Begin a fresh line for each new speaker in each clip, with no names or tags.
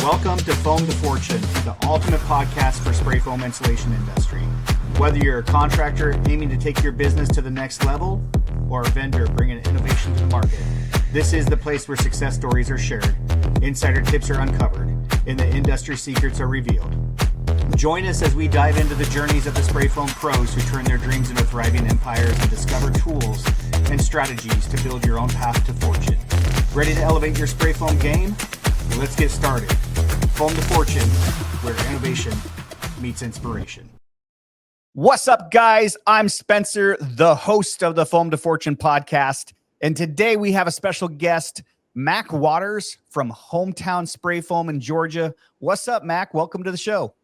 Welcome to Foam to Fortune, the ultimate podcast for spray foam insulation industry. Whether you're a contractor aiming to take your business to the next level or a vendor bringing innovation to the market, this is the place where success stories are shared, insider tips are uncovered, and the industry secrets are revealed. Join us as we dive into the journeys of the spray foam pros who turn their dreams into thriving empires and discover tools and strategies to build your own path to fortune. Ready to elevate your spray foam game? Well, let's get started. Foam to Fortune, where innovation meets inspiration. What's up, guys? I'm Spencer, the host of the Foam to Fortune podcast. And today we have a special guest, Mac Waters from Hometown Spray Foam in Georgia. What's up, Mac? Welcome to the show.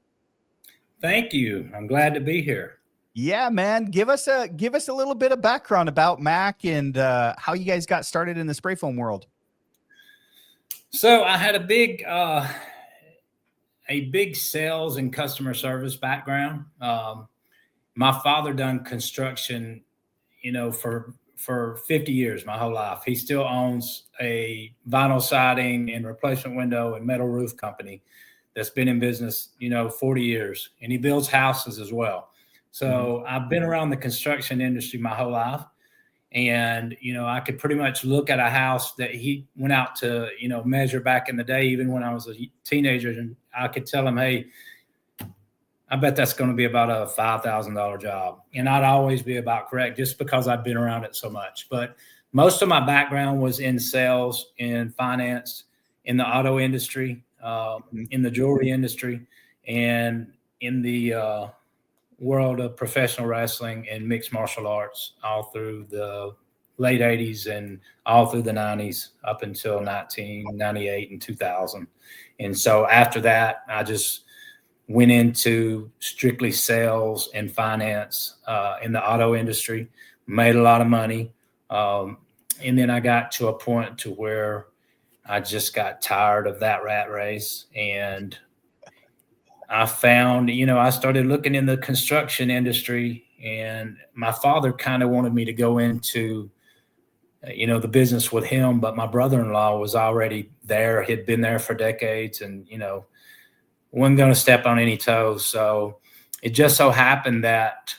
Thank you. I'm glad to be here.
Yeah, man. Give us a little bit of background about Mac and how you guys got started in the spray foam world.
So I had a big sales and customer service background. My father done construction, for 50 years, my whole life. He still owns a vinyl siding and replacement window and metal roof company that's been in business, 40 years, and he builds houses as well. So I've been around the construction industry my whole life. And, I could pretty much look at a house that he went out to, measure back in the day, even when I was a teenager, and I could tell him, hey, I bet that's going to be about a $5,000 job. And I'd always be about correct just because I've been around it so much. But most of my background was in sales, in finance, in the auto industry, in the jewelry industry, and in the world of professional wrestling and mixed martial arts all through the late 80s and all through the 90s up until 1998 and 2000. And so after that, I just went into strictly sales and finance in the auto industry, made a lot of money. And then I got to a point to where I just got tired of that rat race, and I found, I started looking in the construction industry, and my father kind of wanted me to go into, the business with him, but my brother-in-law was already there. He'd been there for decades and, wasn't going to step on any toes. So it just so happened that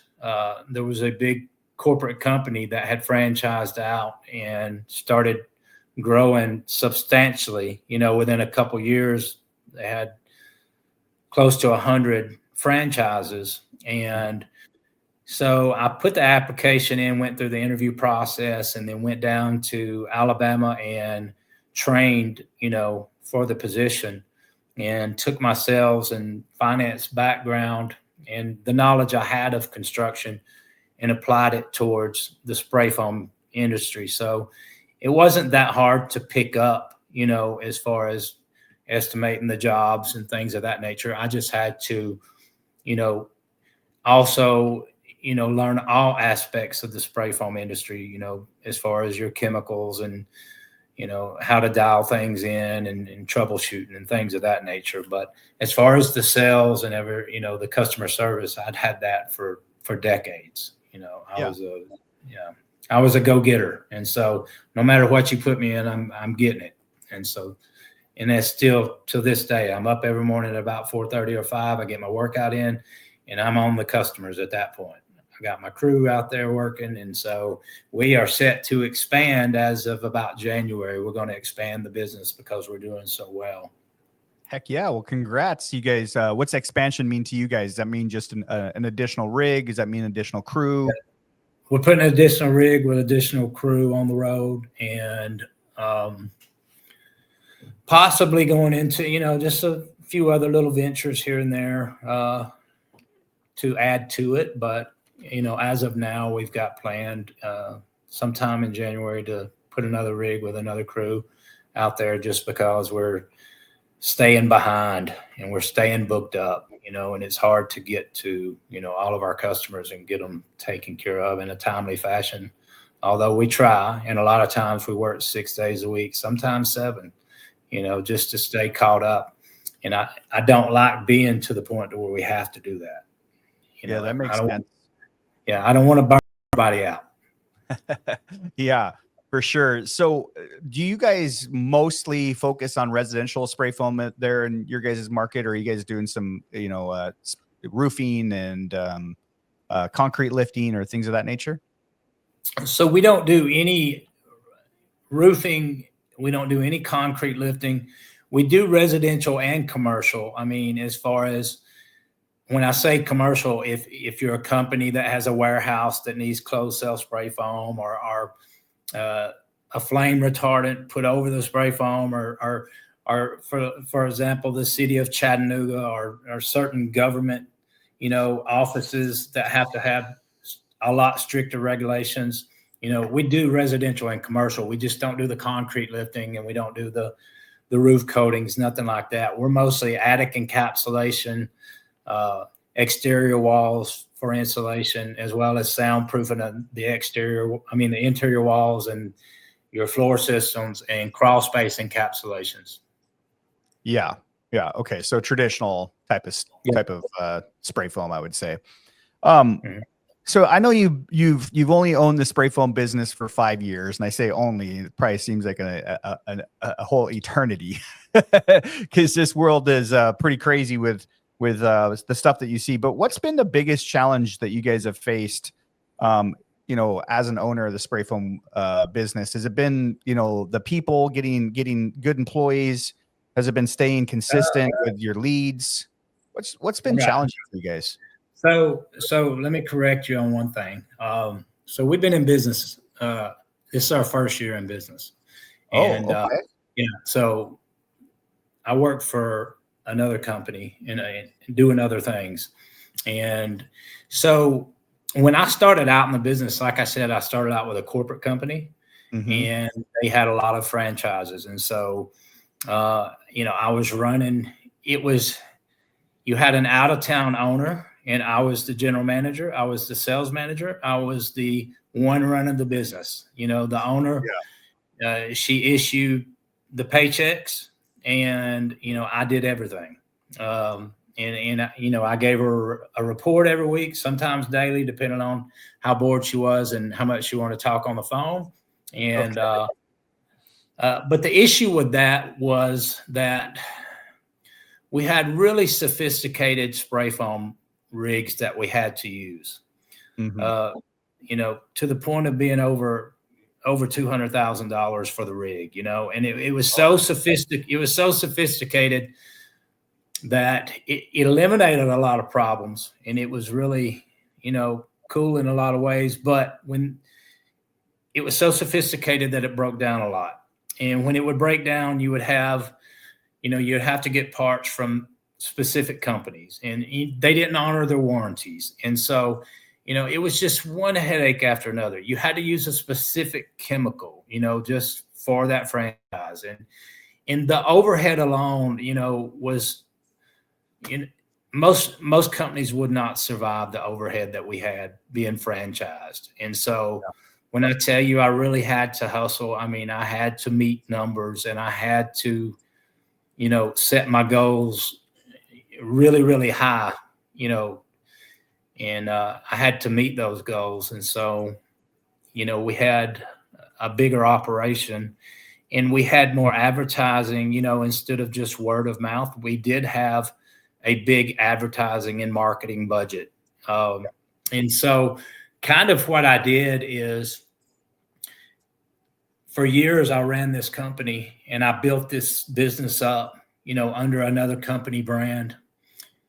there was a big corporate company that had franchised out and started growing substantially. Within a couple of years, they had close to 100 franchises. And so I put the application in, went through the interview process, and then went down to Alabama and trained, for the position, and took my sales and finance background and the knowledge I had of construction and applied it towards the spray foam industry. So it wasn't that hard to pick up, as far as estimating the jobs and things of that nature. I just had to, also, learn all aspects of the spray foam industry, as far as your chemicals and, how to dial things in and troubleshooting and things of that nature. But as far as the sales and the customer service, I'd had that for decades. I was a go-getter. And so no matter what you put me in, I'm getting it. And that's still to this day. I'm up every morning at about 4:30 or 5. I get my workout in, and I'm on the customers at that point. I got my crew out there working, and so we are set to expand as of about January. We're going to expand the business because we're doing so well.
Heck yeah. Well, congrats, you guys. What's expansion mean to you guys? Does that mean just an additional rig? Does that mean additional crew?
We're putting an additional rig with additional crew on the road, and possibly going into, just a few other little ventures here and there to add to it. But, as of now, we've got planned sometime in January to put another rig with another crew out there, just because we're staying behind and we're staying booked up, and it's hard to get to, all of our customers and get them taken care of in a timely fashion. Although we try, and a lot of times we work 6 days a week, sometimes 7. Just to stay caught up. And I don't like being to the point to where we have to do that.
That makes sense.
I don't want to burn everybody out.
Yeah. For sure. So do you guys mostly focus on residential spray foam there in your guys' market, or are you guys doing some, roofing and concrete lifting or things of that nature?
So we don't do any roofing. We don't do any concrete lifting. We do residential and commercial. I mean, as far as when I say commercial, if you're a company that has a warehouse that needs closed cell spray foam or a flame retardant put over the spray foam, or for example, the city of Chattanooga or certain government, offices that have to have a lot stricter regulations. We do residential and commercial. We just don't do the concrete lifting, and we don't do the roof coatings, nothing like that. We're mostly attic encapsulation, exterior walls for insulation, as well as soundproofing the interior walls and your floor systems and crawl space encapsulations.
Yeah. Yeah. Okay. So traditional type of spray foam, I would say. So I know you've only owned the spray foam business for 5 years, and I say only, it probably seems like a whole eternity, because this world is pretty crazy with the stuff that you see. But what's been the biggest challenge that you guys have faced, as an owner of the spray foam business? Has it been, the people getting good employees? Has it been staying consistent with your leads? What's been challenging for you guys?
So let me correct you on one thing. So we've been in business. This is our first year in business. And,
okay.
So I work for another company and doing other things. And so when I started out in the business, like I said, I started out with a corporate company, and they had a lot of franchises. And so, I was running, you had an out of town owner, and I was the general manager. I was the sales manager. I was the one running the business. The owner, she issued the paychecks, and, I did everything. I gave her a report every week, sometimes daily, depending on how bored she was and how much she wanted to talk on the phone. And, but the issue with that was that we had really sophisticated spray foam rigs that we had to use, to the point of being over $200,000 for the rig, and it was so sophisticated that it eliminated a lot of problems, and it was really, cool in a lot of ways. But when it was so sophisticated that it broke down a lot, and when it would break down, you would have, you'd have to get parts from specific companies, and they didn't honor their warranties. And so, it was just one headache after another. You had to use a specific chemical, just for that franchise. And the overhead alone, was, most companies would not survive the overhead that we had being franchised. And so when I tell you I really had to hustle, I mean, I had to meet numbers, and I had to, set my goals really, really high, and I had to meet those goals. And so, we had a bigger operation, and we had more advertising, instead of just word of mouth. We did have a big advertising and marketing budget. And so kind of what I did is, for years, I ran this company, and I built this business up, under another company brand.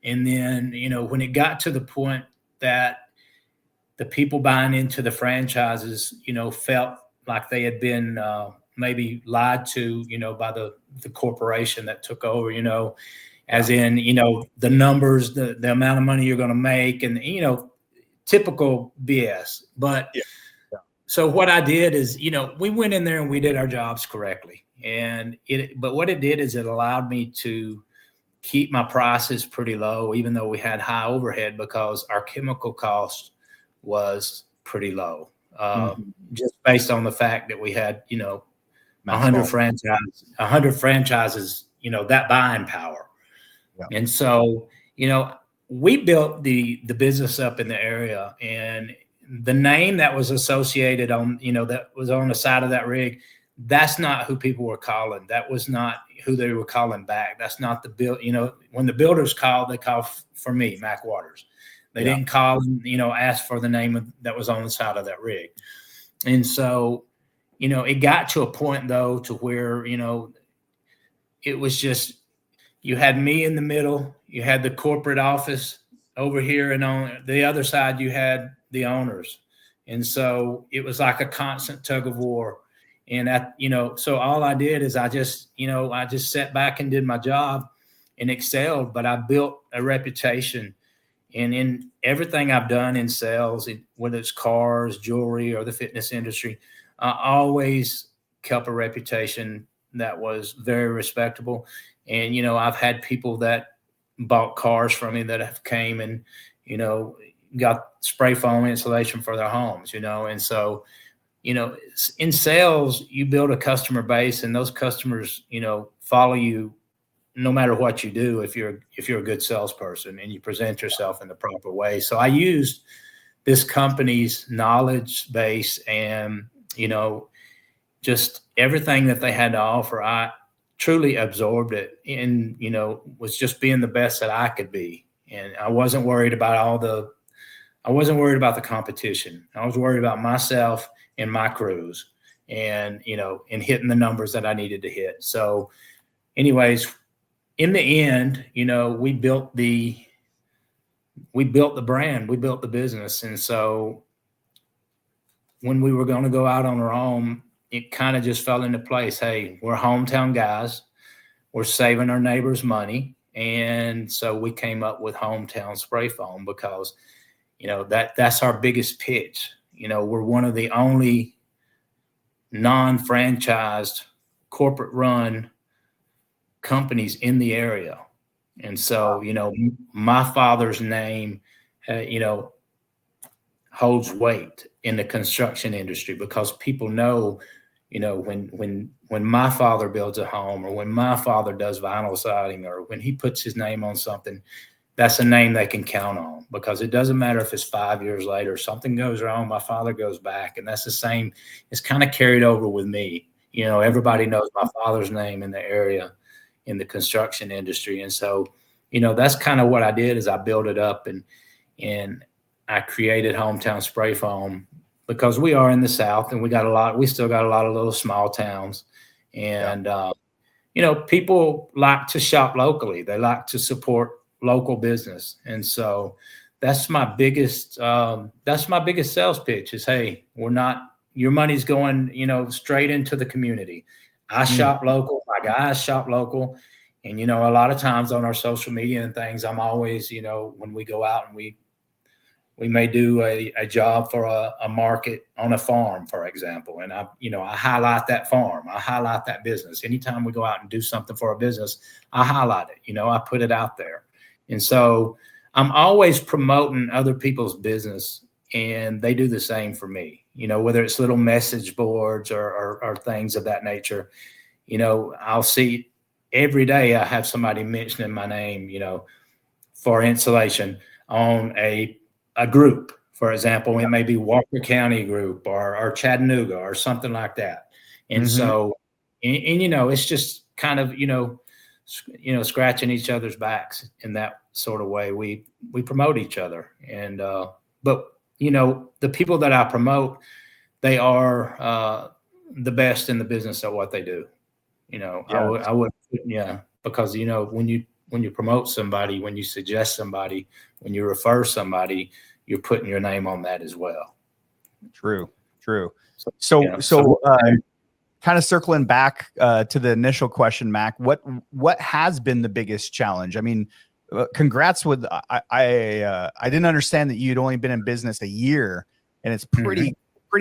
And then, when it got to the point that the people buying into the franchises, felt like they had been maybe lied to, by the corporation that took over, as in, the numbers, the amount of money you're going to make, and, typical BS. But so what I did is, we went in there and we did our jobs correctly. But what it did is it allowed me to keep my prices pretty low, even though we had high overhead, because our chemical cost was pretty low, just based on the fact that we had, 100 franchises, that buying power. Yeah. And so, we built the business up in the area, and the name that was associated on, that was on the side of that rig, that's not who people were calling. That was not who they were calling back. That's not the build. When the builders called, they called for me, Mac Waters. They didn't call and, ask for the name that was on the side of that rig. And so, it got to a point though, to where, it was just, you had me in the middle, you had the corporate office over here, and on the other side, you had the owners. And so it was like a constant tug of war. And so all I did is I just sat back and did my job and excelled, but I built a reputation. And in everything I've done in sales, whether it's cars, jewelry, or the fitness industry, I always kept a reputation that was very respectable. And, I've had people that bought cars from me that have came and, got spray foam insulation for their homes, and so, in sales, you build a customer base, and those customers, follow you no matter what you do, if you're a good salesperson and you present yourself in the proper way. So I used this company's knowledge base and, just everything that they had to offer. I truly absorbed it and, was just being the best that I could be. And I wasn't worried about the competition. I was worried about myself and my crews and, and hitting the numbers that I needed to hit. So anyways, in the end, we built the brand, we built the business. And so when we were going to go out on our own, it kind of just fell into place. Hey, we're hometown guys. We're saving our neighbors money. And so we came up with Hometown Spray Foam because, that's our biggest pitch. We're one of the only non-franchised corporate run companies in the area. And so, my father's name, holds weight in the construction industry because people know, when my father builds a home or when my father does vinyl siding or when he puts his name on something, that's a name they can count on because it doesn't matter if it's 5 years later, something goes wrong, my father goes back. And that's the same. It's kind of carried over with me. Everybody knows my father's name in the area in the construction industry. And so, that's kind of what I did is I built it up and I created Hometown Spray Foam because we are in the South and we still got a lot of little small towns. And, people like to shop locally. They like to support local business. And so that's my biggest sales pitch is, hey, your money's going, straight into the community. I shop local, my guys shop local. And, a lot of times on our social media and things, I'm always, when we go out and we may do a job for a market on a farm, for example. And I highlight that farm. I highlight that business. Anytime we go out and do something for a business, I highlight it, I put it out there. And so I'm always promoting other people's business and they do the same for me, whether it's little message boards or things of that nature. I'll see every day I have somebody mentioning my name, for insulation on a group. For example, it may be Walker County group or Chattanooga or something like that. And so, and it's just kind of, scratching each other's backs in that sort of way. We promote each other. And, but, the people that I promote, they are the best in the business at what they do. I would, because, when you promote somebody, when you suggest somebody, when you refer somebody, you're putting your name on that as well.
True. So kind of circling back to the initial question, Mac, what has been the biggest challenge? I mean, congrats with, I didn't understand that you'd only been in business a year, and it's pretty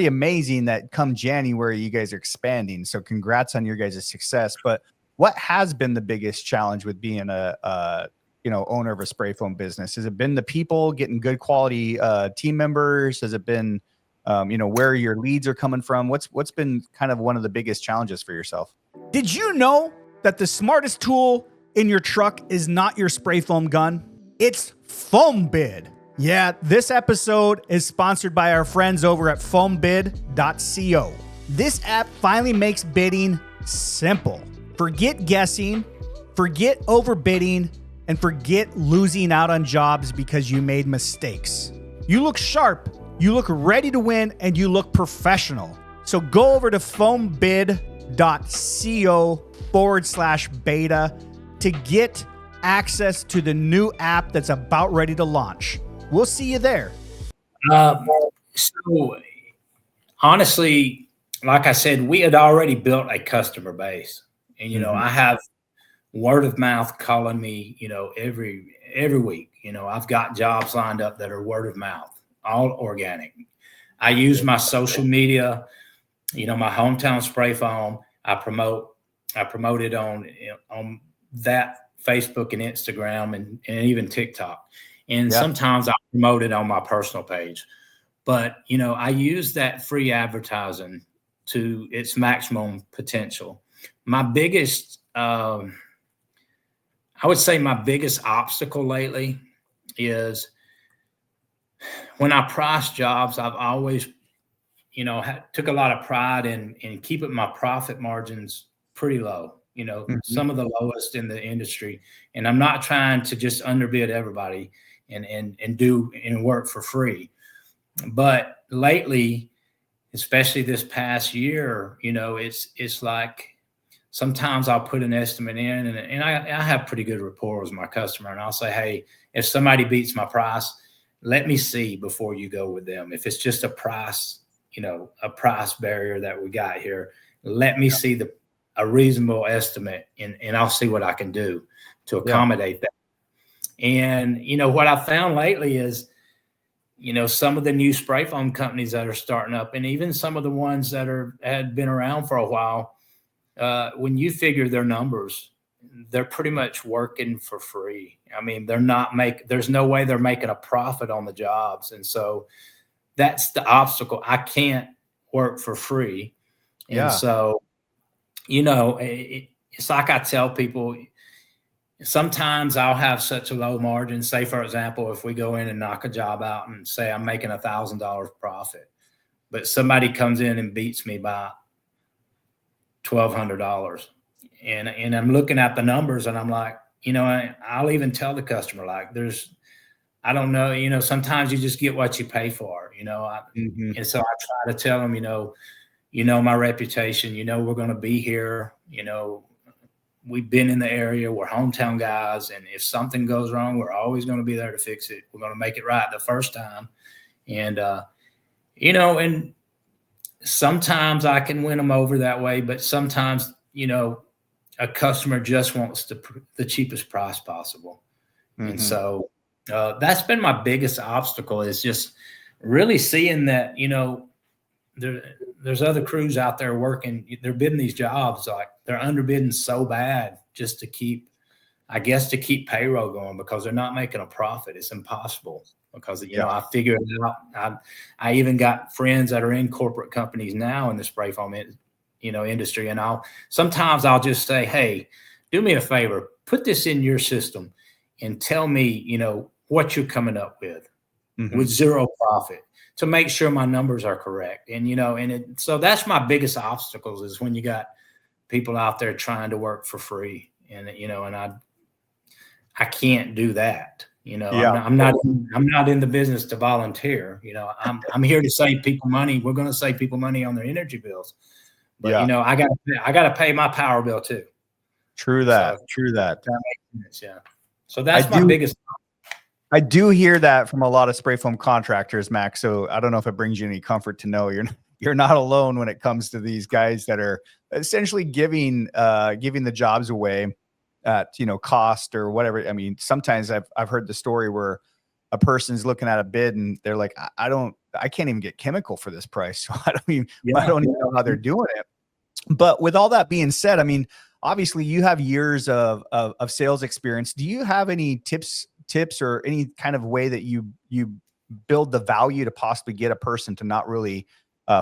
amazing that come January, you guys are expanding. So congrats on your guys' success. But what has been the biggest challenge with being a owner of a spray foam business? Has it been the people getting good quality team members? Has it been, where your leads are coming from? What's been kind of one of the biggest challenges for yourself?
Did you know that the smartest tool in your truck is not your spray foam gun? It's Foam Bid. Yeah, this episode is sponsored by our friends over at foambid.co. This app finally makes bidding simple. Forget guessing, forget overbidding, and forget losing out on jobs because you made mistakes. You look sharp, you look ready to win, and you look professional. So go over to foambid.co/beta to get access to the new app that's about ready to launch. We'll see you there.
So honestly, like I said, we had already built a customer base, and I have word of mouth calling me, every week. I've got jobs lined up that are word of mouth, all organic. I use my social media, my hometown spray foam. I promote it on that Facebook and Instagram and even TikTok. And sometimes I promote it on my personal page. But, I use that free advertising to its maximum potential. My biggest, I would say my biggest obstacle lately is when I price jobs, I've always, took a lot of pride in keeping my profit margins pretty low, some of the lowest in the industry. And I'm not trying to just underbid everybody and do and work for free. But lately, especially this past year, it's like sometimes I'll put an estimate in and I have pretty good rapport with my customer, and I'll say, hey, if somebody beats my price, let me see before you go with them. If it's just a price, a price barrier that we got here, let me see a reasonable estimate and I'll see what I can do to accommodate that. And, what I found lately is, some of the new spray foam companies that are starting up, and even some of the ones that had been around for a while, when you figure their numbers, they're pretty much working for free. I mean, there's no way they're making a profit on the jobs. And so that's the obstacle. I can't work for free. And so, it's like I tell people, sometimes I'll have such a low margin. Say, for example, if we go in and knock a job out and say I'm making $1,000 profit, but somebody comes in and beats me by $1,200, and I'm looking at the numbers and I'm like, I'll even tell the customer, like, I don't know, sometimes you just get what you pay for, and so I try to tell them, my reputation, we're going to be here, we've been in the area, we're hometown guys, and if something goes wrong, we're always going to be there to fix it. We're going to make it right the first time. And, and sometimes I can win them over that way, but sometimes, a customer just wants the cheapest price possible. And so that's been my biggest obstacle, is just really seeing that, there's other crews out there working, they're bidding these jobs, like they're underbidding so bad just to keep payroll going, because they're not making a profit. It's impossible because, I figured it out. I even got friends that are in corporate companies now in the spray foam, industry. And sometimes I'll just say, hey, do me a favor, put this in your system and tell me, what you're coming up with zero profit, to make sure my numbers are correct. And, so that's my biggest obstacles, is when you got people out there trying to work for free, and, and I can't do that. I'm not in the business to volunteer. I'm here to save people money. We're going to save people money on their energy bills, but I got to pay my power bill too.
True that.
That makes sense, yeah. So that's my biggest.
I do hear that from a lot of spray foam contractors, Max. So I don't know if it brings you any comfort to know you're not alone when it comes to these guys that are essentially giving the jobs away at, cost or whatever. I mean, sometimes I've heard the story where a person's looking at a bid and they're like, I can't even get chemical for this price. So I don't even know how they're doing it. But with all that being said, I mean, obviously you have years of sales experience. Do you have any tips or any kind of way that you build the value to possibly get a person to not really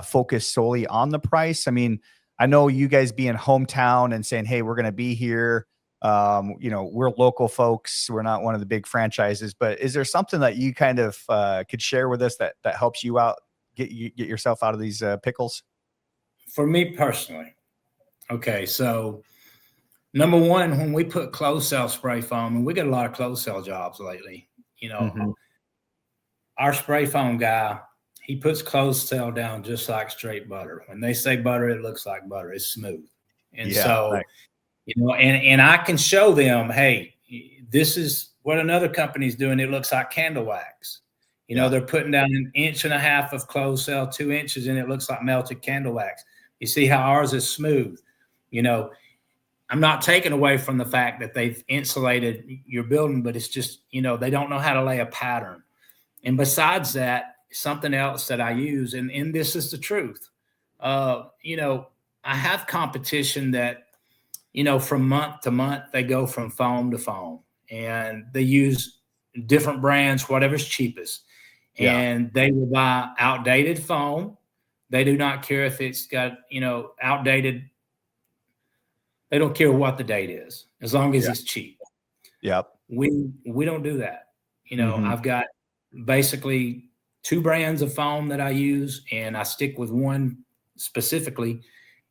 focus solely on the price? I mean, I know you guys being hometown and saying, hey, we're going to be here. We're local folks. We're not one of the big franchises, but is there something that you kind of could share with us that helps you out, get yourself out of these pickles?
For me personally, okay, so number one, when we put closed cell spray foam, and we get a lot of closed cell jobs lately, our spray foam guy, he puts closed cell down just like straight butter. When they say butter, it looks like butter. It's smooth. And
Right.
and I can show them, hey, this is what another company's doing. It looks like candle wax. They're putting down 1.5 inches of closed cell, 2 inches, and it looks like melted candle wax. You see how ours is smooth. I'm not taking away from the fact that they've insulated your building, but it's just, they don't know how to lay a pattern. And besides that, something else that I use, and this is the truth. I have competition that, from month to month, they go from foam to foam, and they use different brands, whatever's cheapest.
Yeah.
And they will buy outdated foam. They do not care if it's got, outdated. They don't care what the date is, as long as it's cheap.
Yep.
We don't do that. I've got basically 2 brands of foam that I use, and I stick with one specifically.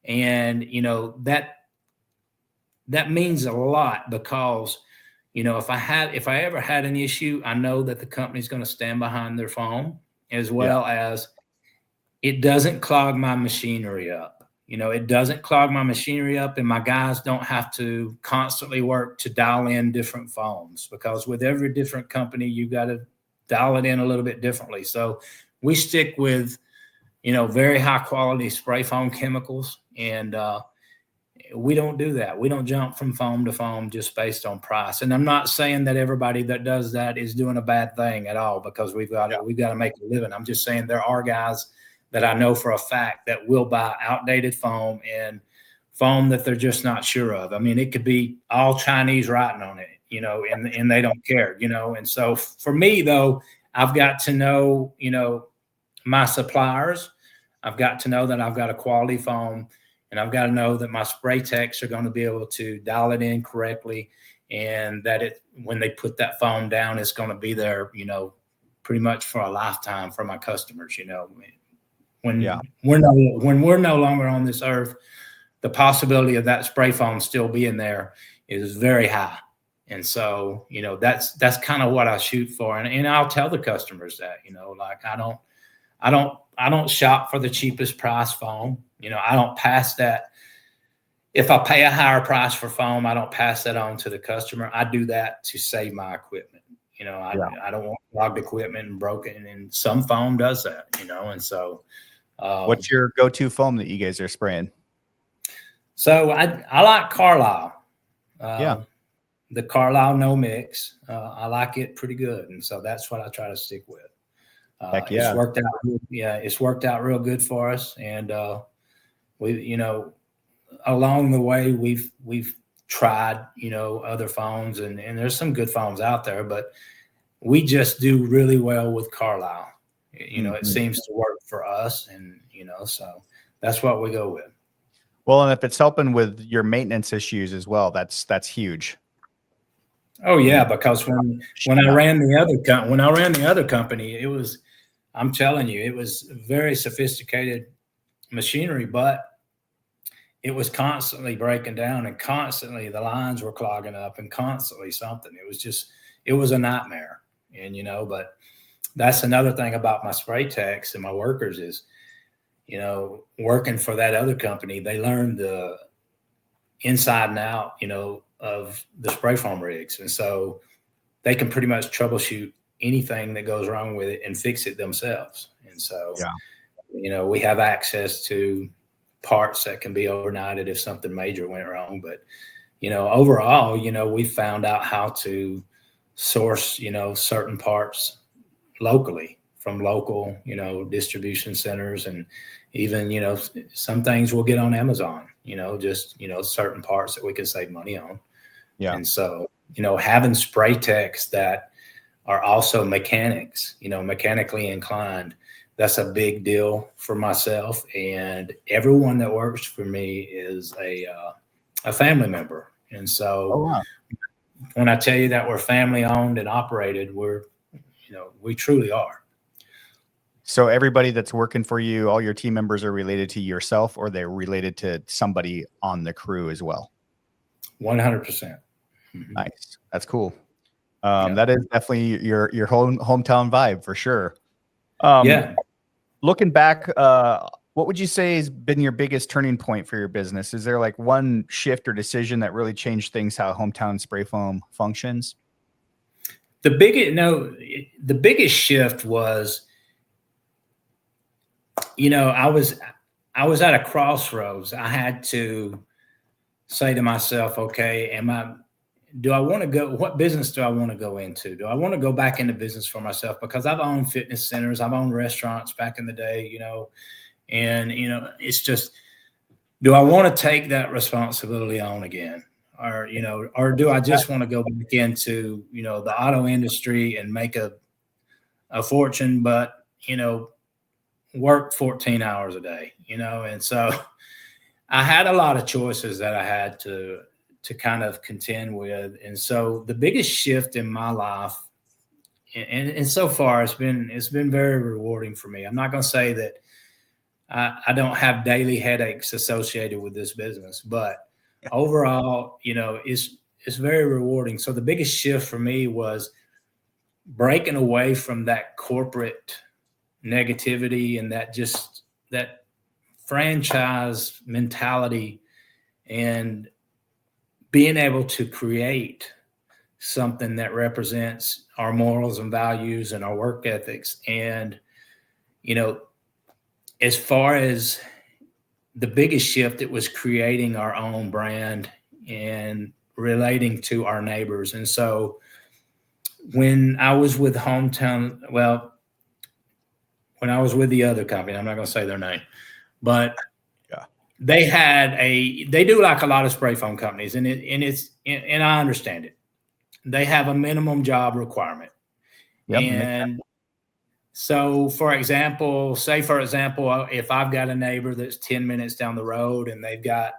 And, that means a lot because, if I ever had an issue, I know that the company's going to stand behind their foam, as well as it doesn't clog my machinery up. It doesn't clog my machinery up, and my guys don't have to constantly work to dial in different foams, because with every different company, you got to dial it in a little bit differently. So we stick with, very high quality spray foam chemicals, and we don't do that. We don't jump from foam to foam just based on price. And I'm not saying that everybody that does that is doing a bad thing at all, because we've got to make a living. I'm just saying there are guys that I know for a fact that will buy outdated foam and foam that they're just not sure of. I mean, it could be all Chinese writing on it, and they don't care, And so for me, though, I've got to know, my suppliers. I've got to know that I've got a quality foam, and I've got to know that my spray techs are going to be able to dial it in correctly, and that when they put that foam down, it's going to be there, pretty much for a lifetime for my customers, When we're no longer on this earth, the possibility of that spray foam still being there is very high. And so, that's kind of what I shoot for. And I'll tell the customers that, like, I don't shop for the cheapest price foam. I don't pass that. If I pay a higher price for foam, I don't pass that on to the customer. I do that to save my equipment. I don't want clogged equipment and broken, and some foam does that, and so.
What's your go-to foam that you guys are spraying?
So I like Carlisle. The Carlisle No Mix. I like it pretty good, and so that's what I try to stick with.
Heck yeah.
It's worked out. It's worked out real good for us, and we, along the way we've tried, other foams, and there's some good foams out there, but we just do really well with Carlisle. It seems to work for us, and so that's what we go with.
Well, and if it's helping with your maintenance issues as well, that's huge.
Oh yeah, because when I ran the other company, it was, I'm telling you, it was very sophisticated machinery, but it was constantly breaking down, and constantly the lines were clogging up, and constantly something. It was a nightmare, and but. That's another thing about my spray techs and my workers is, working for that other company, they learn the inside and out, of the spray foam rigs. And so they can pretty much troubleshoot anything that goes wrong with it and fix it themselves. And so, we have access to parts that can be overnighted if something major went wrong. But, overall, we found out how to source, certain parts locally from local, distribution centers, and even, some things we'll get on Amazon, just, certain parts that we can save money on. Yeah. And so, having spray techs that are also mechanics, mechanically inclined, that's a big deal for myself. And everyone that works for me is a family member. And so
Oh, wow.
when I tell you that we're family owned and operated, we truly are.
So everybody that's working for you, all your team members are related to yourself, or they're related to somebody on the crew as well?
100%.
Nice. That's cool.
Yeah.
That is definitely your hometown vibe for sure.
Yeah.
Looking back, what would you say has been your biggest turning point for your business? Is there like one shift or decision that really changed things, how Hometown Spray Foam functions?
The biggest shift was, I was at a crossroads. I had to say to myself, okay, what business do I want to go into? Do I want to go back into business for myself? Because I've owned fitness centers, I've owned restaurants back in the day, and, it's just, do I want to take that responsibility on again? Or do I just want to go back into, the auto industry and make a fortune, but, work 14 hours a day, And so I had a lot of choices that I had to kind of contend with. And so the biggest shift in my life, and so far it's been very rewarding for me. I'm not going to say that I don't have daily headaches associated with this business, but overall, it's very rewarding. So the biggest shift for me was breaking away from that corporate negativity and that franchise mentality, and being able to create something that represents our morals and values and our work ethics. And, as far as the biggest shift, it was creating our own brand and relating to our neighbors. And so when I was with when I was with the other company, I'm not going to say their name, but they do like a lot of spray foam companies, and I understand it. They have a minimum job requirement.
Yep.
And so, for example, if I've got a neighbor that's 10 minutes down the road and they've got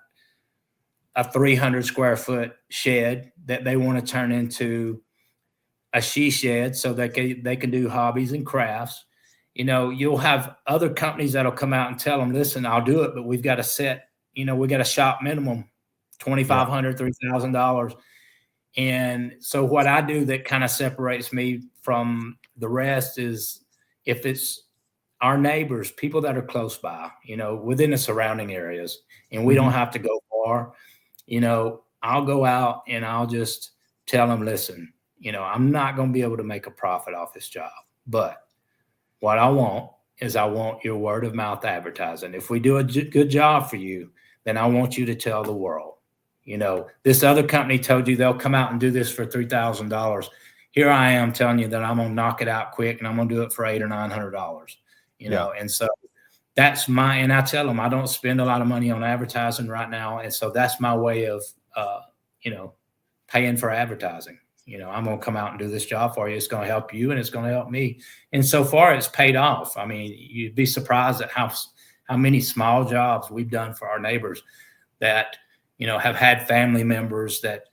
a 300 square foot shed that they want to turn into a she shed so they can do hobbies and crafts, you'll have other companies that'll come out and tell them, listen, I'll do it, but we've got to set, we got a shop minimum, $2,500, $3,000. And so what I do that kind of separates me from the rest is, if it's our neighbors, people that are close by, within the surrounding areas, and we don't have to go far, I'll go out and I'll just tell them, listen, I'm not going to be able to make a profit off this job, but what I want your word of mouth advertising. If we do a good job for you, then I want you to tell the world, this other company told you they'll come out and do this for $3,000. Here I am telling you that I'm going to knock it out quick, and I'm going to do it for $800 or $900, And so and I tell them I don't spend a lot of money on advertising right now. And so that's my way of, paying for advertising. I'm going to come out and do this job for you. It's going to help you and it's going to help me. And so far it's paid off. I mean, you'd be surprised at how many small jobs we've done for our neighbors that, have had family members that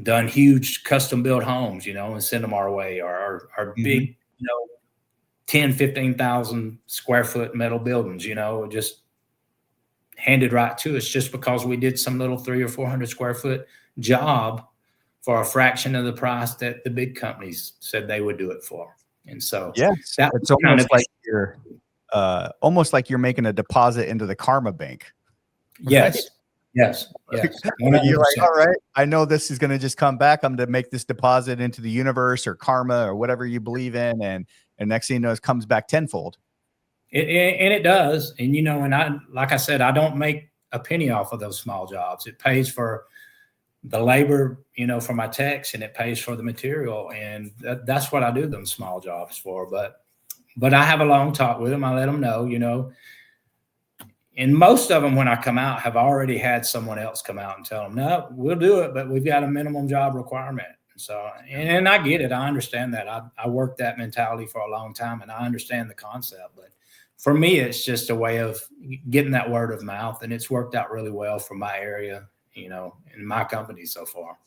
done huge custom built homes, and send them our way, or our big, 10, 15,000 square foot metal buildings, just handed right to us just because we did some little 300 or 400 square foot job for a fraction of the price that the big companies said they would do it for. And so
it's almost like you're making a deposit into the karma bank.
Yes.
Right?
Yes.
You're like, all right, I know this is going to just come back. I'm going to make this deposit into the universe or karma or whatever you believe in. And next thing you know, it comes back tenfold.
And it does. And, and like I said, I don't make a penny off of those small jobs. It pays for the labor, for my techs, and it pays for the material. And that's what I do them small jobs for. But I have a long talk with them. I let them know, and most of them, when I come out, have already had someone else come out and tell them, no, we'll do it, but we've got a minimum job requirement. So, and I get it. I understand that. I worked that mentality for a long time, and I understand the concept. But for me, it's just a way of getting that word of mouth, and it's worked out really well for my area. in my company so far.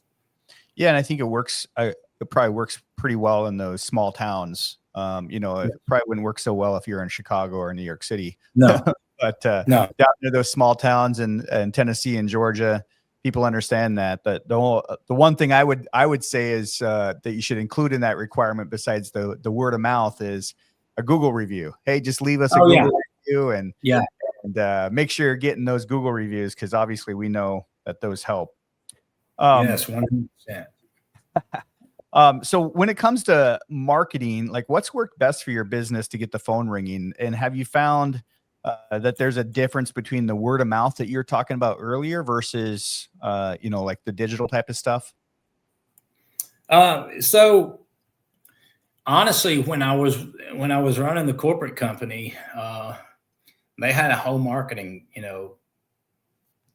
Yeah, and I think it works. It probably works pretty well in those small towns. It probably wouldn't work so well if you're in Chicago or New York City.
No,
but
no.
down near those small towns in Tennessee and Georgia, people understand that. But the one thing I would say is that you should include in that requirement, besides the word of mouth, is a Google review. Hey, just leave us a Google review, and make sure you're getting those Google reviews, because obviously we know that those help.
Yes, 100%.
So when it comes to marketing, like, what's worked best for your business to get the phone ringing? And have you found that there's a difference between the word of mouth that you're talking about earlier versus, like the digital type of stuff?
So honestly, when I was running the corporate company, they had a whole marketing,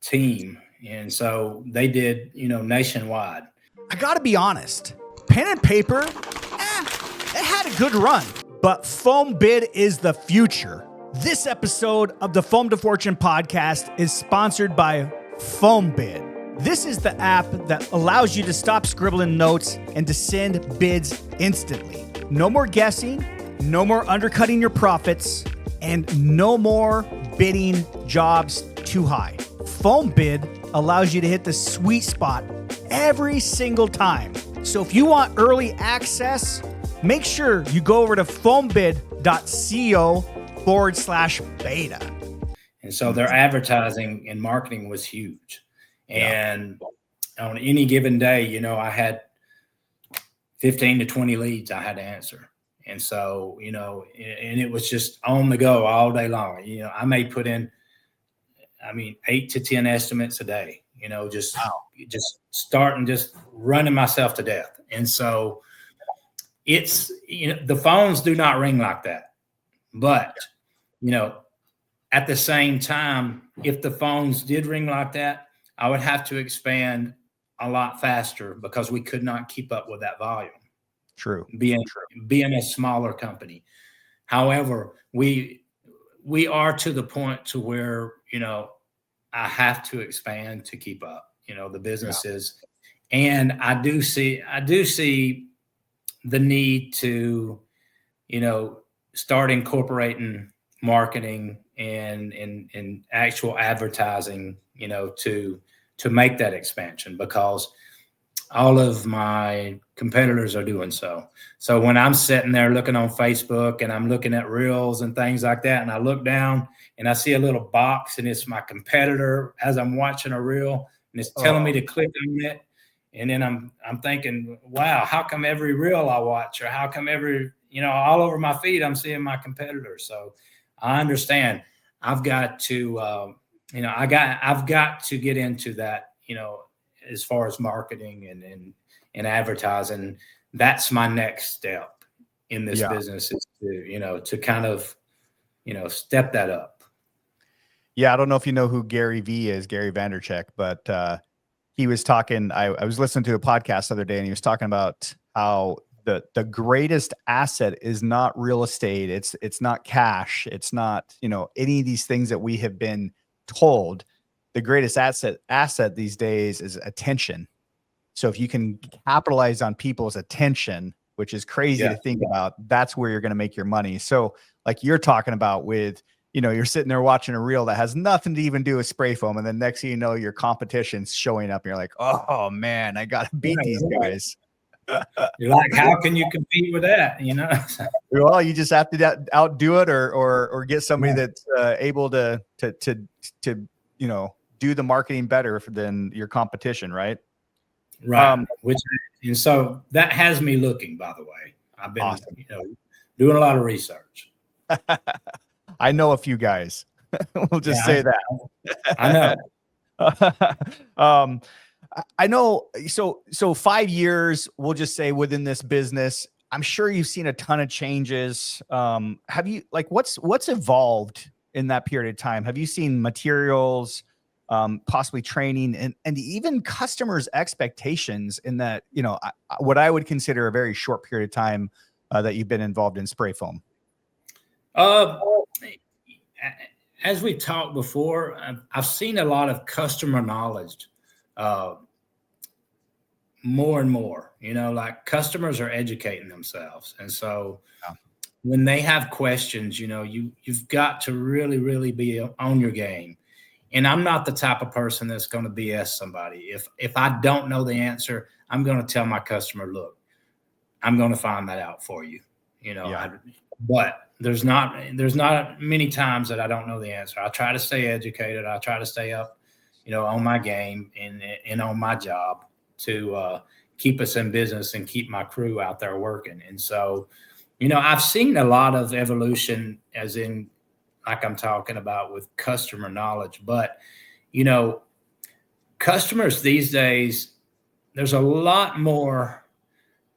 team. And so they did, nationwide.
I gotta be honest, pen and paper, it had a good run, but foam bid is the future. This episode of the Foam to Fortune podcast is sponsored by Foam Bid. This is the app that allows you to stop scribbling notes and to send bids instantly. No more guessing, no more undercutting your profits, and no more bidding jobs too high. Foam Bid allows you to hit the sweet spot every single time. So if you want early access, make sure you go over to foambid.co/beta.
And so their advertising and marketing was huge. And on any given day, I had 15 to 20 leads I had to answer. And so, and it was just on the go all day long. I may put in, 8 to 10 estimates a day, just starting, just running myself to death. And so it's, the phones do not ring like that. But, at the same time, if the phones did ring like that, I would have to expand a lot faster because we could not keep up with that volume.
True.
Being a smaller company. However, we are to the point to where, I have to expand to keep up, the businesses. And I do see the need to, start incorporating marketing and actual advertising, to make that expansion, because all of my competitors are doing so. So when I'm sitting there looking on Facebook and I'm looking at reels and things like that, and I look down and I see a little box and it's my competitor as I'm watching a reel, and it's telling me to click on it. And then I'm thinking, wow, how come every reel I watch, or how come every, all over my feed, I'm seeing my competitors. So I understand I've got to, I've got to get into that, as far as marketing and advertising. That's my next step in this business, is to, to kind of, step that up.
Yeah. I don't know if you know who Gary V is, Gary Vaynerchuk, but he was talking, I was listening to a podcast the other day, and he was talking about how the greatest asset is not real estate. It's not cash. It's not, any of these things that we have been told. The greatest asset these days is attention. So if you can capitalize on people's attention, which is crazy to think about, that's where you're going to make your money. So like you're talking about with, you're sitting there watching a reel that has nothing to even do with spray foam. And then next thing you know, your competition's showing up and you're like, oh man, I got to beat these guys.
You're like, how can you compete with that?
Well, you just have to outdo it, or get somebody that's able to do the marketing better than your competition, right?
Right. And so that has me looking, by the way. I've been doing a lot of research.
I know a few guys. We'll just say that.
I know.
I know. So 5 years, we'll just say, within this business, I'm sure you've seen a ton of changes. Have you, like, what's evolved in that period of time? Have you seen materials, possibly training, and even customers' expectations in that, what I would consider a very short period of time that you've been involved in spray foam?
As we talked before, I've seen a lot of customer knowledge more and more, like customers are educating themselves. And so
Yeah.
when they have questions, you've got to really, really be on your game. And I'm not the type of person that's going to BS somebody. If I don't know the answer, I'm going to tell my customer, look, I'm going to find that out for you. But there's not many times that I don't know the answer. I try to stay educated. I try to stay up, on my game and on my job to keep us in business and keep my crew out there working. And so, I've seen a lot of evolution, as in, like I'm talking about with customer knowledge, but, customers these days, there's a lot more,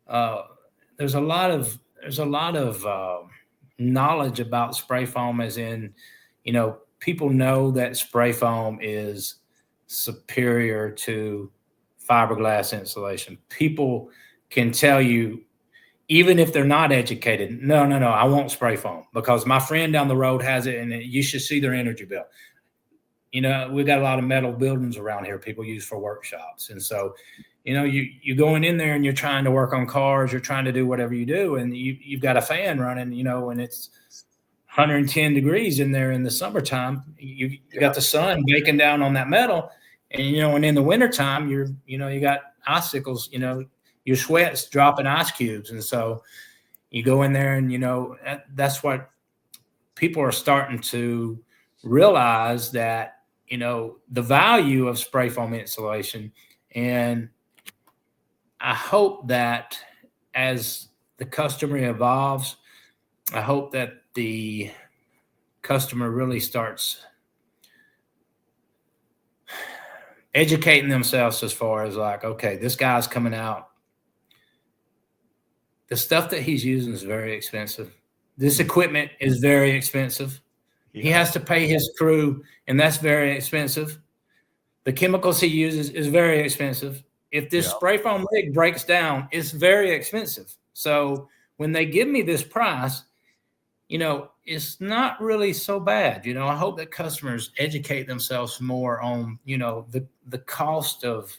there's a lot of knowledge about spray foam, as in, people know that spray foam is superior to fiberglass insulation. People can tell you, even if they're not educated, no, I won't spray foam because my friend down the road has it and you should see their energy bill. We've got a lot of metal buildings around here people use for workshops. And so, you're going in there and you're trying to work on cars, you're trying to do whatever you do, and you've got a fan running, and it's 110 degrees in there in the summertime. You got the sun baking down on that metal, and and in the wintertime, you got icicles, your sweat's dropping ice cubes. And so you go in there and, that's what people are starting to realize, that, the value of spray foam insulation. And I hope that as the customer evolves, I hope that the customer really starts educating themselves as far as like, okay, this guy's coming out. The stuff that he's using is very expensive. This equipment is very expensive. Yeah. He has to pay his crew, and that's very expensive. The chemicals he uses is very expensive. If this spray foam rig breaks down, it's very expensive. So when they give me this price, it's not really so bad. I hope that customers educate themselves more on, the cost of,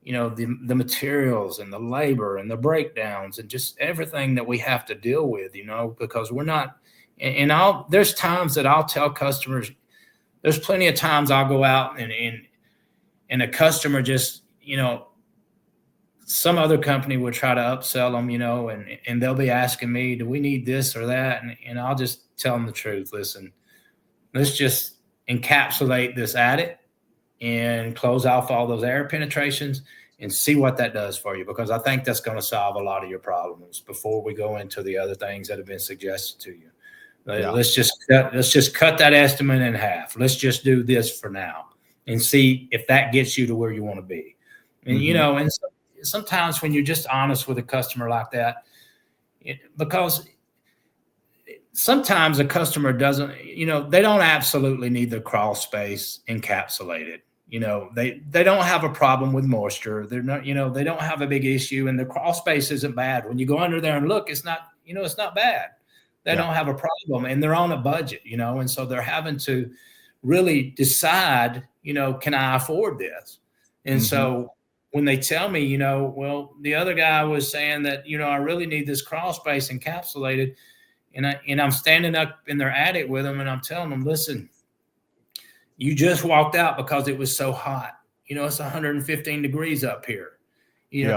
the materials and the labor and the breakdowns and just everything that we have to deal with, because we're not, and there's times that I'll tell customers, there's plenty of times I'll go out and a customer just, some other company would try to upsell them, and they'll be asking me, do we need this or that? And I'll just tell them the truth. Listen, let's just encapsulate this adit and close off all those air penetrations and see what that does for you, because I think that's going to solve a lot of your problems before we go into the other things that have been suggested to you. Yeah. Let's just cut that estimate in half. Let's just do this for now and see if that gets you to where you want to be. And, and sometimes when you're just honest with a customer like that, because sometimes a customer doesn't, they don't absolutely need the crawl space encapsulated. They don't have a problem with moisture. They're not, they don't have a big issue, and the crawl space isn't bad. When you go under there and look, it's not, it's not bad. They don't have a problem, and they're on a budget, and so they're having to really decide, can I afford this? And so when they tell me, well, the other guy was saying that, I really need this crawl space encapsulated, and I'm standing up in their attic with them, and I'm telling them, listen, you just walked out because it was so hot. It's 115 degrees up here.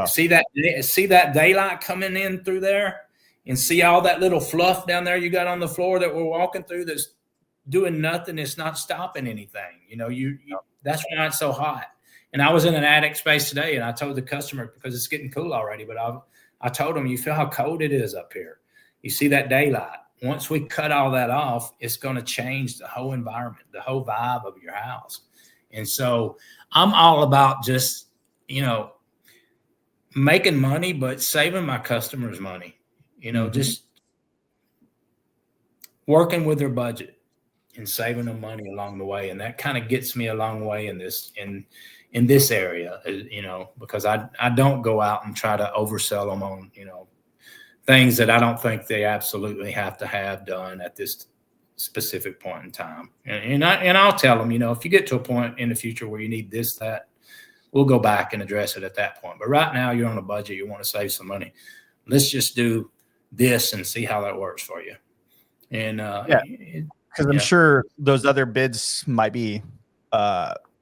See that daylight coming in through there, and see all that little fluff down there you got on the floor that we're walking through that's doing nothing. It's not stopping anything. That's why it's so hot. And I was in an attic space today, and I told the customer, because it's getting cool already, but I told them, you feel how cold it is up here. You see that daylight. Once we cut all that off, it's going to change the whole environment, the whole vibe of your house. And so I'm all about just, making money, but saving my customers money, just working with their budget and saving them money along the way. And that kind of gets me a long way in this area, because I don't go out and try to oversell them on, things that I don't think they absolutely have to have done at this specific point in time. And I'll tell them, if you get to a point in the future where you need this, that, we'll go back and address it at that point. But right now you're on a budget. You want to save some money. Let's just do this and see how that works for you. And
because I'm sure those other bids might be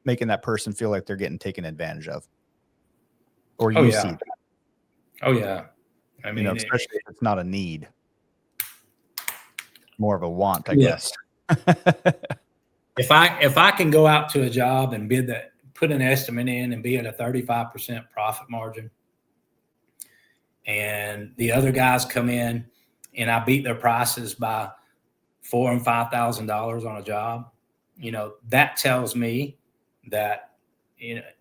making that person feel like they're getting taken advantage of. Or you see that.
Oh yeah. I mean,
especially if it's not a need, more of a want, I guess.
If I can go out to a job and bid that, put an estimate in and be at a 35% profit margin, and the other guys come in and I beat their prices by $4,000 and $5,000 on a job, that tells me that,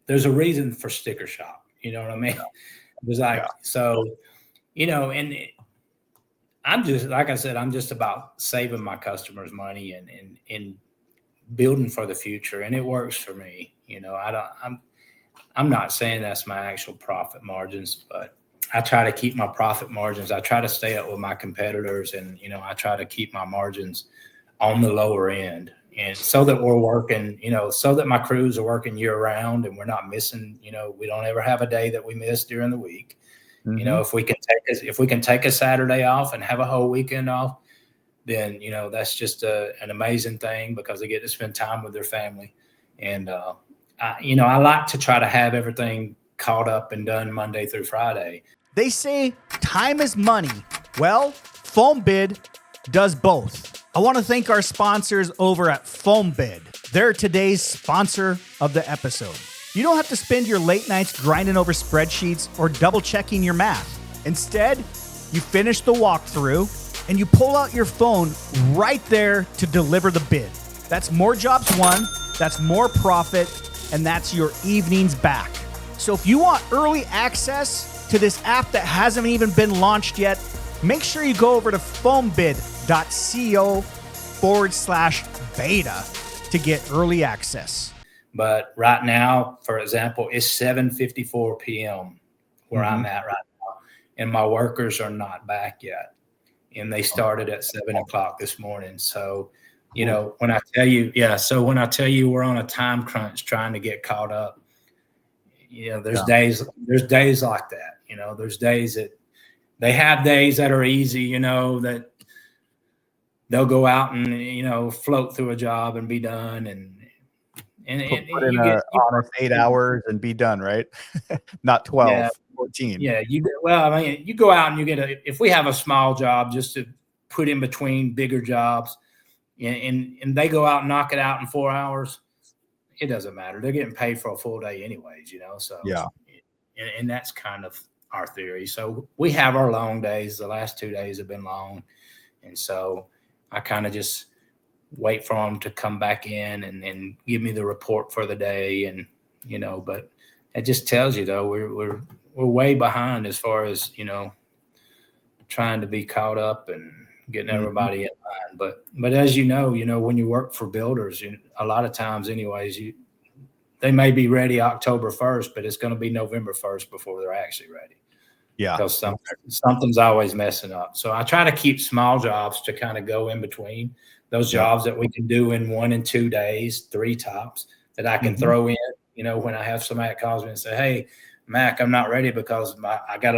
there's a reason for sticker shock. You know what I mean? It was like, so, and I'm just, like I said, I'm just about saving my customers money and building for the future. And it works for me. I'm not saying that's my actual profit margins, but I try to keep my profit margins. I try to stay up with my competitors, and, I try to keep my margins on the lower end. And so that we're working, so that my crews are working year round and we're not missing, we don't ever have a day that we miss during the week. Mm-hmm. If we can take a Saturday off and have a whole weekend off, then, that's just an amazing thing, because they get to spend time with their family. And, I like to try to have everything caught up and done Monday through Friday.
They say time is money. Well, FoamBid does both. I want to thank our sponsors over at FoamBid. They're today's sponsor of the episode. You don't have to spend your late nights grinding over spreadsheets or double checking your math. Instead, you finish the walkthrough and you pull out your phone right there to deliver the bid. That's more jobs won, that's more profit, and that's your evenings back. So if you want early access to this app that hasn't even been launched yet, make sure you go over to foambid.co/beta to get early access.
But right now, for example, it's 7:54 p.m. where I'm at right now, and my workers are not back yet. And they started at 7 o'clock this morning. So, when I tell you, we're on a time crunch trying to get caught up, there's days like that. There's days that they have days that are easy, that they'll go out and, float through a job and be done. And
put in an honest 8 hours and be done, right? Not 12, 14.
Yeah. You go out and you get if we have a small job just to put in between bigger jobs, and they go out and knock it out in 4 hours, it doesn't matter. They're getting paid for a full day anyways, so yeah. And that's kind of our theory. So we have our long days. The last 2 days have been long. And so I kind of just wait for them to come back in and give me the report for the day. And, but it just tells you, though, we're way behind as far as, trying to be caught up and getting everybody in line. But as when you work for builders, a lot of times anyways, they may be ready October 1st, but it's going to be November 1st before they're actually ready.
Yeah.
Because something's always messing up. So I try to keep small jobs to kind of go in between those jobs that we can do in 1 and 2 days, 3 tops, that I can throw in, when I have somebody that calls me and say, hey, Mac, I'm not ready because I got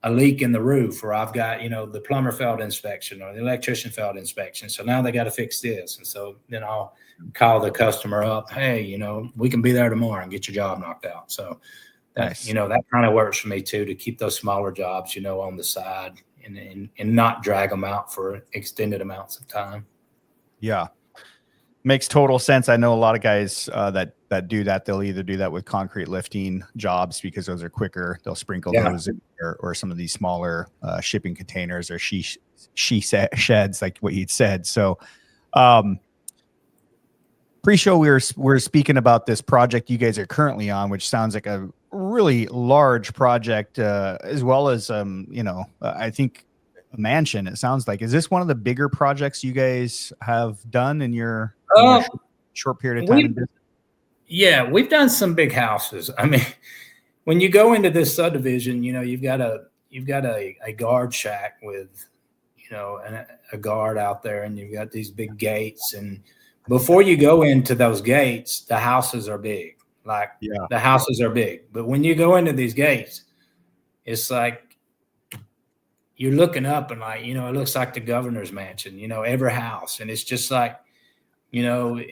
a leak in the roof, or I've got, the plumber failed inspection or the electrician failed inspection. So now they got to fix this. And so then I'll call the customer up. Hey, we can be there tomorrow and get your job knocked out. So that, that kind of works for me too, to keep those smaller jobs, on the side and not drag them out for extended amounts of time.
Yeah. Makes total sense. I know a lot of guys that do that. They'll either do that with concrete lifting jobs because those are quicker. They'll sprinkle those in, or some of these smaller shipping containers or she sheds, like what you'd said. So pre-show, we were speaking about this project you guys are currently on, which sounds like a really large project, as well as I think a mansion. It sounds like. Is this one of the bigger projects you guys have done in your short period of time in business?
Yeah, we've done some big houses. I mean, when you go into this subdivision, you've got a guard shack with, a guard out there, and you've got these big gates. And before you go into those gates, the houses are big. Like
Yeah.
the houses are big, but when you go into these gates, it's like you're looking up and like, you know, it looks like the governor's mansion, you know, every house. And it's just like, you know,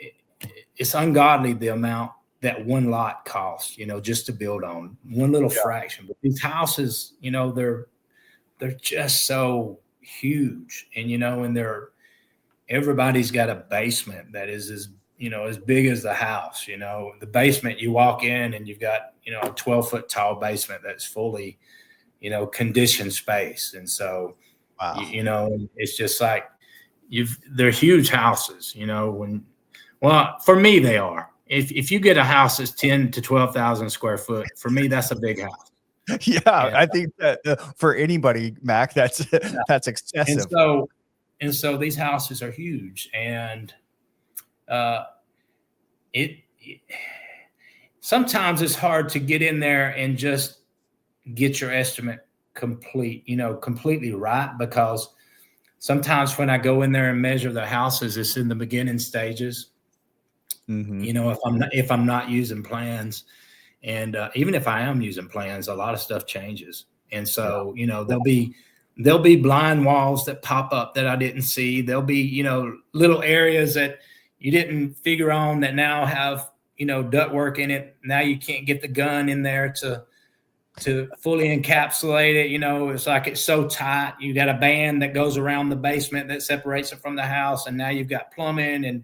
it's ungodly the amount that one lot costs, you know, just to build on one little fraction. But these houses, you know, they're just so huge. And, you know, and everybody's got a basement that is as big as the house. You know, the basement, you walk in and you've got, you know, a 12-foot tall basement that's fully, you know, conditioned space. And so,
Wow.
you know, it's just like they're huge houses, you know, for me, they are. If you get a house that's 10 to 12,000 square foot, for me, that's a big house.
Yeah.
And,
I think that for anybody, Mac, that's excessive.
And so these houses are huge, and it sometimes it's hard to get in there and just get your estimate completely right, because sometimes when I go in there and measure the houses, it's in the beginning stages.
Mm-hmm.
You know, if I'm not using plans, and even if I am using plans, a lot of stuff changes, and so you know there'll be blind walls that pop up that I didn't see. There'll be, you know, little areas that you didn't figure on that now have, you know, ductwork in it. Now you can't get the gun in there to fully encapsulate it. You know, it's like it's so tight. You got a band that goes around the basement that separates it from the house, and now you've got plumbing and,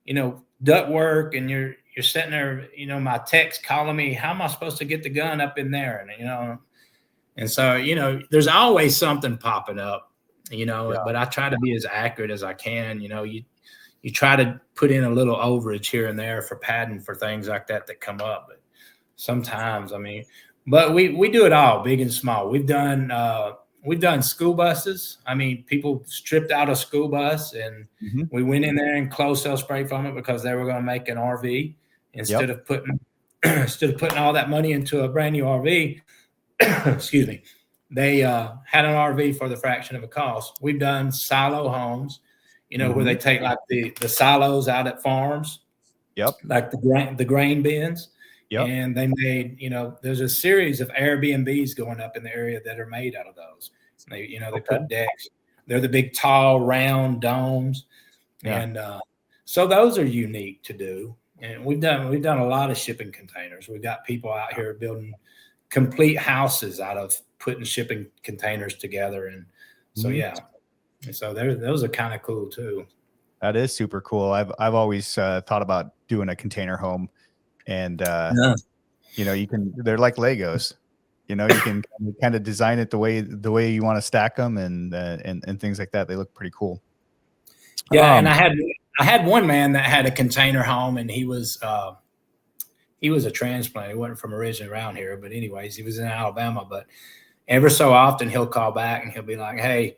you know, ductwork, and you're sitting there, you know, my tech's calling me, how am I supposed to get the gun up in there? And, you know, and so, you know, there's always something popping up, you know, but I try to be as accurate as I can. You know, you try to put in a little overage here and there for padding for things like that come up. But sometimes, I mean, but we do it all, big and small. We've done school buses. I mean, people stripped out a school bus, and we went in there and closed cell spray foam it because they were going to make an RV instead of putting all that money into a brand new RV. Excuse me. They had an RV for the fraction of a cost. We've done silo homes, you know, where they take like the silos out at farms, like the grain bins. And they made, you know, there's a series of Airbnbs going up in the area that are made out of those. They, you know, they put decks. They're the big, tall, round domes, and so those are unique to do. And we've done a lot of shipping containers. We've got people out here building complete houses out of putting shipping containers together, and so and so those are kind of cool too.
That is super cool. I've always thought about doing a container home. And, you know, they're like Legos, you know, you can kind of design it the way you want to stack them and things like that. They look pretty cool.
Yeah. And I had one man that had a container home, and he was a transplant. He wasn't from originally around here, but anyways, he was in Alabama, but ever so often he'll call back and he'll be like, hey,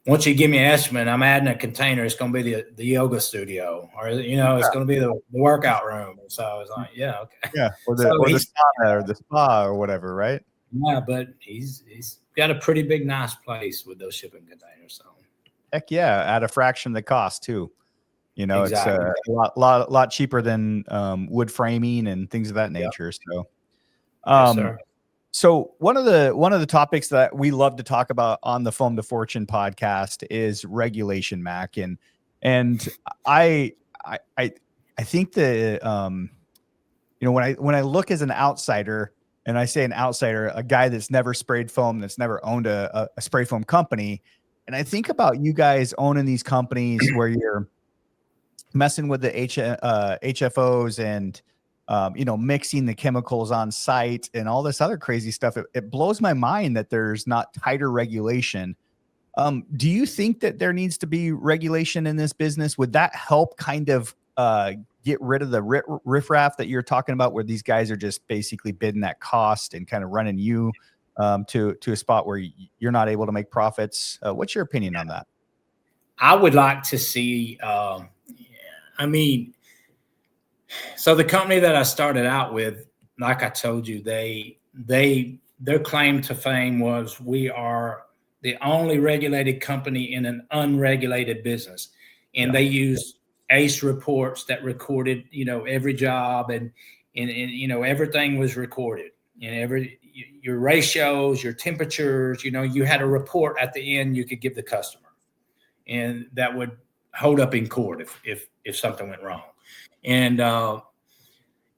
once you give me an estimate, I'm adding a container. It's going to be the yoga studio, or, you know, it's going to be the workout room. And so I was like, yeah, okay.
Yeah. Or the sauna or the spa or whatever. Right.
Yeah. But he's got a pretty big, nice place with those shipping containers. So
heck yeah. At a fraction of the cost too. You know,
exactly.
It's a lot cheaper than wood framing and things of that nature. So,
yes, sir.
So one of the topics that we love to talk about on the Foam to Fortune podcast is regulation, Mac, and I think that you know, when I look as an outsider, and I say an outsider, a guy that's never sprayed foam, that's never owned a spray foam company, and I think about you guys owning these companies where you're messing with the HFOs and you know, mixing the chemicals on site and all this other crazy stuff. It blows my mind that there's not tighter regulation. Do you think that there needs to be regulation in this business? Would that help kind of get rid of the riffraff that you're talking about, where these guys are just basically bidding that cost and kind of running you to a spot where you're not able to make profits? What's your opinion on that?
I would like to see, so the company that I started out with, like I told you, their claim to fame was, we are the only regulated company in an unregulated business. And they used ACE reports that recorded, you know, every job. And and everything was recorded, and your ratios, your temperatures, you had a report at the end you could give the customer, and that would hold up in court if something went wrong. And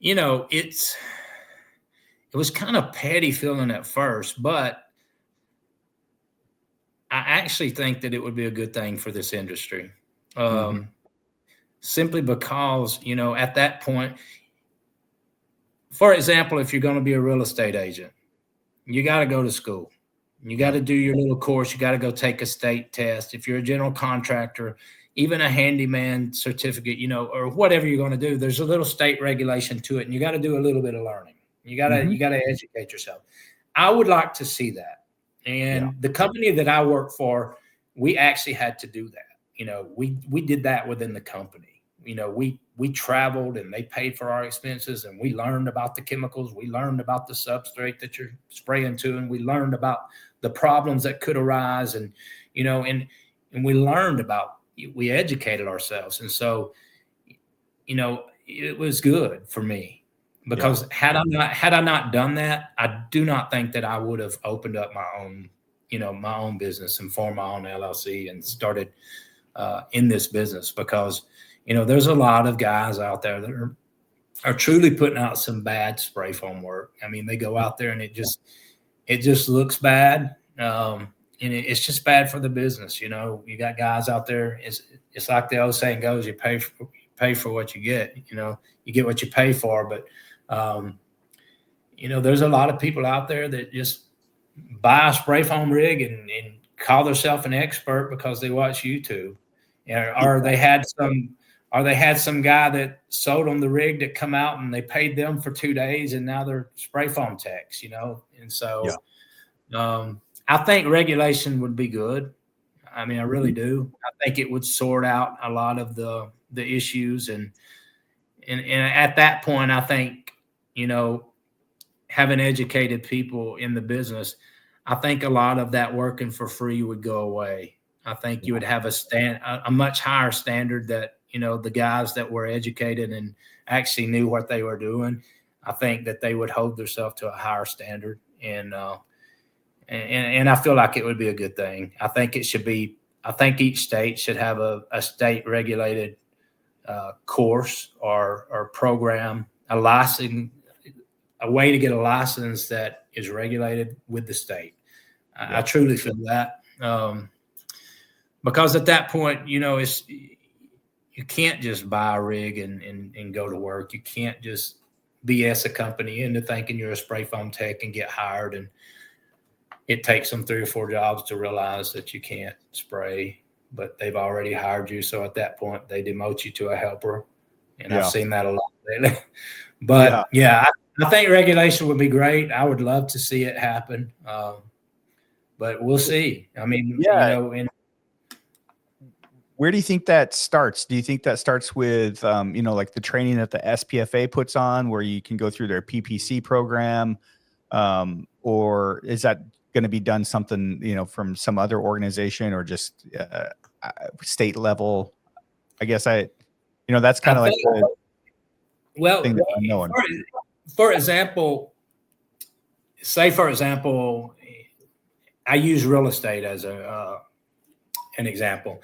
it was kind of petty feeling at first, but I actually think that it would be a good thing for this industry. Simply because, at that point, for example, if you're going to be a real estate agent, you got to go to school. You got to do your little course. You got to go take a state test. If you're a general contractor, even a handyman certificate, or whatever you're going to do, there's a little state regulation to it, and you got to do a little bit of learning. You got to educate yourself. I would like to see that. And the company that I work for, we actually had to do that. We did that within the company. We traveled, and they paid for our expenses, and we learned about the chemicals. We learned about the substrate that you're spraying to, and we learned about the problems that could arise, and we learned about, we educated ourselves. And so, it was good for me, because had I not done that, I do not think that I would have opened up my own business and formed my own LLC and started in this business, because there's a lot of guys out there that are truly putting out some bad spray foam work. I mean, they go out there and it just looks bad. And it's just bad for the business. You got guys out there. It's like the old saying goes, you pay for what you get. You get what you pay for. But there's a lot of people out there that just buy a spray foam rig and call themselves an expert because they watch YouTube, or they had some guy that sold them the rig that come out and they paid them for 2 days, and now they're spray foam techs. And so I think regulation would be good. I mean, I really do. I think it would sort out a lot of the issues, and at that point, I think having educated people in the business, I think a lot of that working for free would go away. I think you would have a much higher standard that the guys that were educated and actually knew what they were doing. I think that they would hold themselves to a higher standard, and I feel like it would be a good thing. I think each state should have a state regulated course or program, a license, a way to get a license that is regulated with the state. I truly feel that, because at that point, you can't just buy a rig and go to work. You can't just BS a company into thinking you're a spray foam tech and get hired, and it takes them 3 or 4 jobs to realize that you can't spray, but they've already hired you. So at that point, they demote you to a helper, and I've seen that a lot lately. But I think regulation would be great. I would love to see it happen, but we'll see. I mean,
where do you think that starts? Do you think that starts with, like the training that the SPFA puts on, where you can go through their PPC program, or is that going to be done something, from some other organization, or just state level? I guess that's kind of like the thing that I'm knowing.
For example, I use real estate as an example.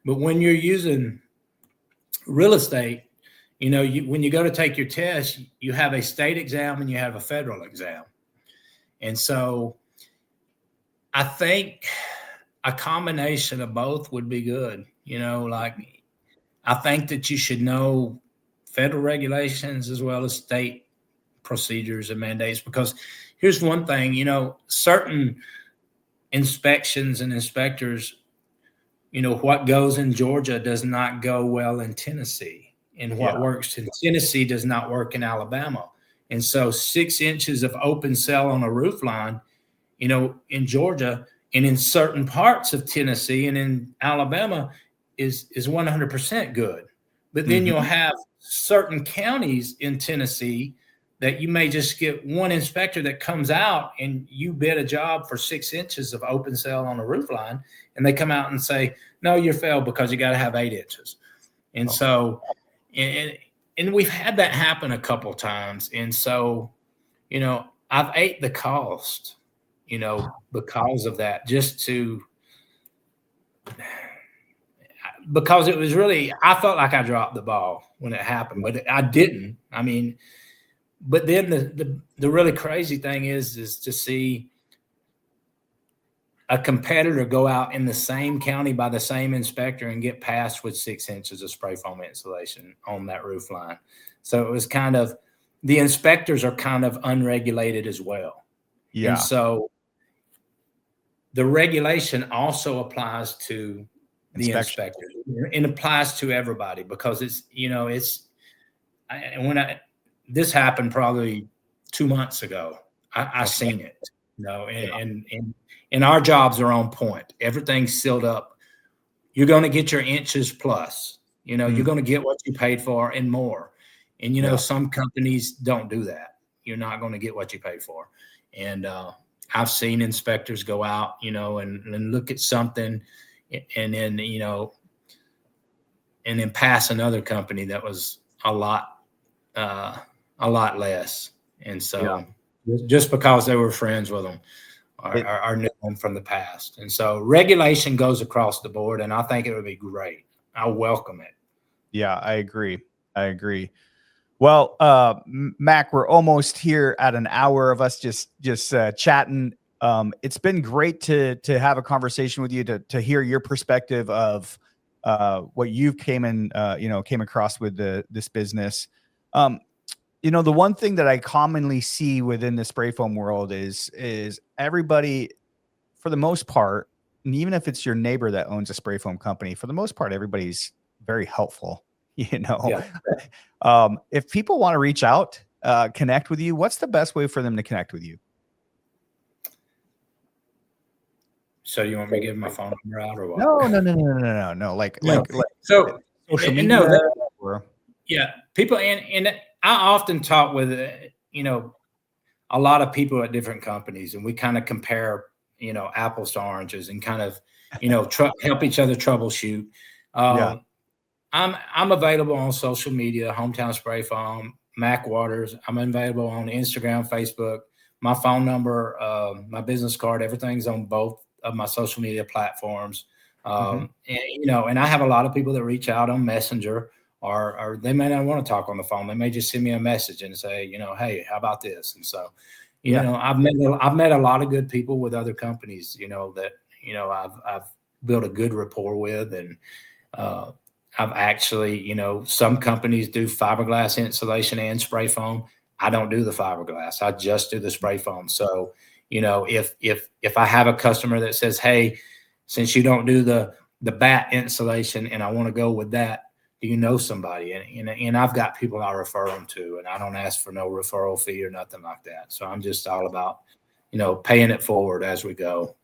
But when you're using real estate, when you go to take your test, you have a state exam and you have a federal exam. And so I think a combination of both would be good. I think that you should know federal regulations as well as state procedures and mandates, because here's one thing, certain inspections and inspectors, what goes in Georgia does not go well in Tennessee, and what works in Tennessee does not work in Alabama. And so 6 inches of open cell on a roof line, in Georgia and in certain parts of Tennessee and in Alabama is 100% good. But then you'll have certain counties in Tennessee that you may just get one inspector that comes out and you bid a job for 6 inches of open cell on a roof line, and they come out and say, no, you failed because you got to have 8 inches. And so, and we've had that happen a couple times. And so, I've ate the cost, because of that, because it was really, I felt like I dropped the ball when it happened, but I didn't. I mean, but then the really crazy thing is to see a competitor go out in the same county by the same inspector and get passed with 6 inches of spray foam insulation on that roof line. So it was kind of, the inspectors are kind of unregulated as well.
Yeah.
And so the regulation also applies to the inspectors, and applies to everybody, because it's, this happened probably 2 months ago. I seen it, and our jobs are on point. Everything's sealed up. You're going to get your inches plus, you're going to get what you paid for and more. And, some companies don't do that. You're not going to get what you pay for. And I've seen inspectors go out, and look at something, and then, and then pass another company that was a lot less. And so just because they were friends with them or knew them from the past. And so regulation goes across the board, and I think it would be great. I welcome it. Yeah,
I agree. Well, Mac, we're almost here at an hour of us just chatting. It's been great to have a conversation with you, to hear your perspective of what you've came across with this business. The one thing that I commonly see within the spray foam world is everybody, for the most part, and even if it's your neighbor that owns a spray foam company, for the most part, everybody's very helpful. If people want to reach out, connect with you, what's the best way for them to connect with you?
So you want me to give my phone number out or what?
No. Like
so
social media.
People, and I often talk with a lot of people at different companies, and we kind of compare apples to oranges, and kind of help each other troubleshoot. I'm available on social media, Hometown Spray Foam, Mac Waters. I'm available on Instagram, Facebook. My phone number, my business card, everything's on both of my social media platforms. And I have a lot of people that reach out on Messenger, or they may not want to talk on the phone. They may just send me a message and say, hey, how about this? And so, I've met a lot of good people with other companies, that, I've built a good rapport with. And I've actually, some companies do fiberglass insulation and spray foam. I don't do the fiberglass. I just do the spray foam. So, if I have a customer that says, hey, since you don't do the bat insulation and I want to go with that, do you know somebody? And I've got people I refer them to, and I don't ask for no referral fee or nothing like that. So I'm just all about, paying it forward as we go.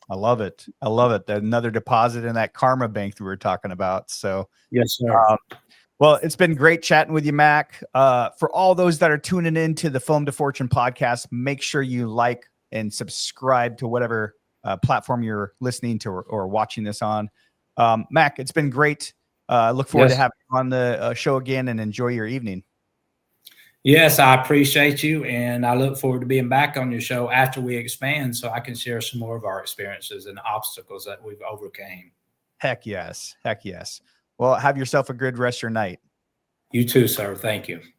I love it. Another deposit in that karma bank that we were talking about. So
yes, sir.
Well, it's been great chatting with you, Mac. For all those that are tuning in to the Foam to Fortune podcast, make sure you like and subscribe to whatever platform you're listening to or watching this on. Mac, it's been great. Look forward to having you on the show again, and enjoy your evening.
Yes, I appreciate you, and I look forward to being back on your show after we expand, so I can share some more of our experiences and obstacles that we've overcame.
Heck yes. Well, have yourself a good rest of your night.
You too, sir. Thank you.